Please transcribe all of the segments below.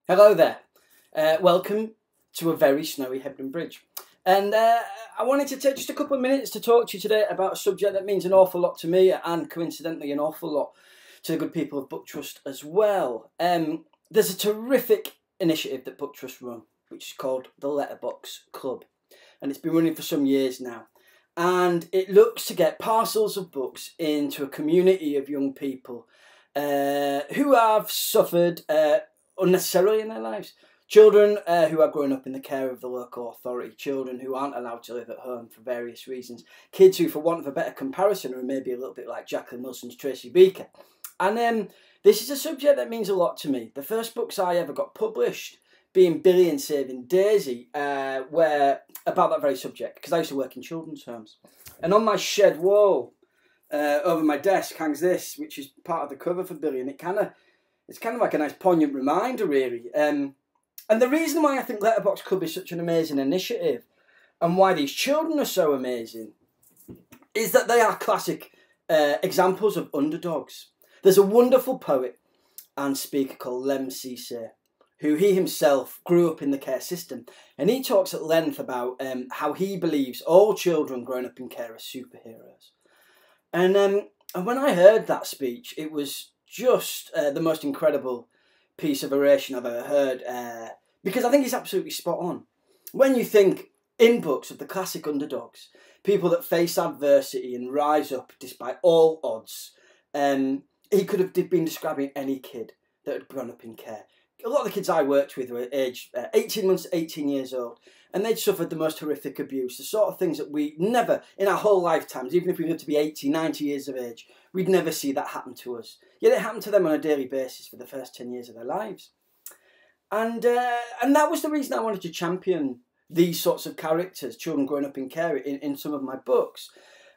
Hello there. Welcome to a very snowy Hebden Bridge. And I wanted to take just a couple of minutes to talk to you today about a subject that means an awful lot to me and coincidentally an awful lot to the good people of BookTrust as well. There's a terrific initiative that BookTrust run, which is called the Letterbox Club. And it's been running for some years now. And it looks to get parcels of books into a community of young people who have suffered unnecessarily in their lives. Children who are growing up in the care of the local authority, children who aren't allowed to live at home for various reasons, kids who, for want of a better comparison, are maybe a little bit like Jacqueline Wilson's Tracy Beaker. And this is a subject that means a lot to me. The first books I ever got published being Billy and Saving Daisy were about that very subject, because I used to work in children's homes. And on my shed wall over my desk hangs this, which is part of the cover for Billy, and it's kind of like a nice poignant reminder, really. And the reason why I think Letterbox Club is such an amazing initiative and why these children are so amazing is that they are classic examples of underdogs. There's a wonderful poet and speaker called Lem Cisse, who he himself grew up in the care system. And he talks at length about how he believes all children growing up in care are superheroes. And when I heard that speech, it was just the most incredible piece of oration I've ever heard, because I think he's absolutely spot on. When you think in books of the classic underdogs, people that face adversity and rise up despite all odds, he could have been describing any kid that had grown up in care. A lot of the kids I worked with were aged 18 months to 18 years old, and they'd suffered the most horrific abuse, the sort of things that we never, in our whole lifetimes, even if we lived to be 80, 90 years of age, we'd never see that happen to us. Yet it happened to them on a daily basis for the first 10 years of their lives. And that was the reason I wanted to champion these sorts of characters, children growing up in care, in some of my books.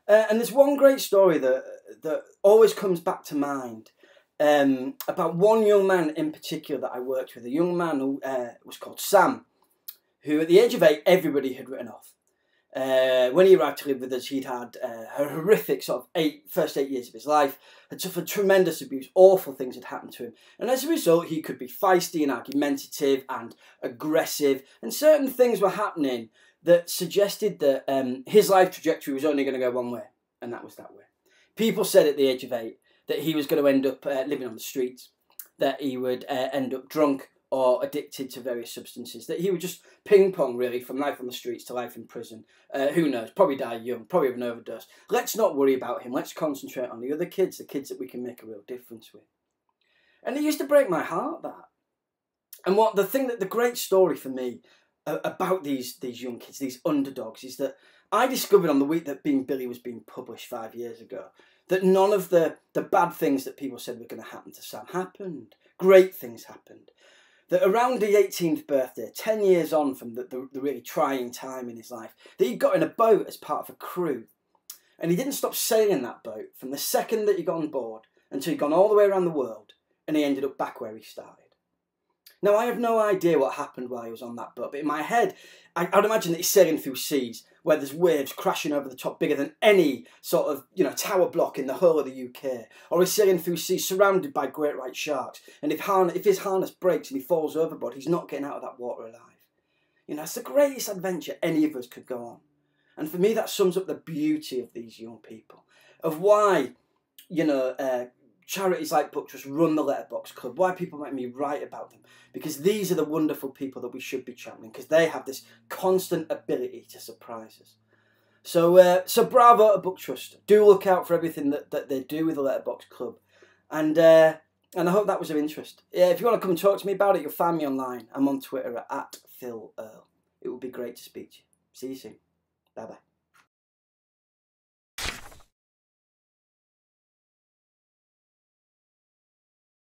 And there's one great story that always comes back to mind, about one young man in particular that I worked with, a young man who was called Sam, who at the age of 8, everybody had written off. When he arrived to live with us, he'd had a horrific sort of first 8 years of his life, had suffered tremendous abuse, awful things had happened to him. And as a result, he could be feisty and argumentative and aggressive, and certain things were happening that suggested that his life trajectory was only going to go one way, and that was that way. People said at the age of 8 that he was going to end up living on the streets, that he would end up drunk or addicted to various substances, that he would just ping-pong, really, from life on the streets to life in prison. Who knows, probably die young, probably have an overdose. Let's not worry about him, let's concentrate on the other kids, the kids that we can make a real difference with. And it used to break my heart, that. And the great story for me about these young kids, these underdogs, is that I discovered on the week that Being Billy was being published 5 years ago, that none of the bad things that people said were going to happen to Sam happened. Great things happened. That around the 18th birthday, 10 years on from the really trying time in his life, that he got in a boat as part of a crew. And he didn't stop sailing that boat from the second that he got on board until he'd gone all the way around the world, and he ended up back where he started. Now, I have no idea what happened while he was on that boat, but in my head, I'd imagine that he's sailing through seas where there's waves crashing over the top bigger than any sort of, tower block in the whole of the UK. Or he's sailing through seas surrounded by great white sharks. And if his harness breaks and he falls overboard, he's not getting out of that water alive. It's the greatest adventure any of us could go on. And for me, that sums up the beauty of these young people, of why, charities like BookTrust run the Letterbox Club, why people make me write about them, because these are the wonderful people that we should be championing, because they have this constant ability to surprise us. So bravo to BookTrust. Do look out for everything that they do with the Letterbox Club, and I hope that was of interest. Yeah, if you want to come and talk to me about it, you'll find me online. I'm on Twitter at @PhilEarle. It would be great to speak to you. See you soon. Bye bye.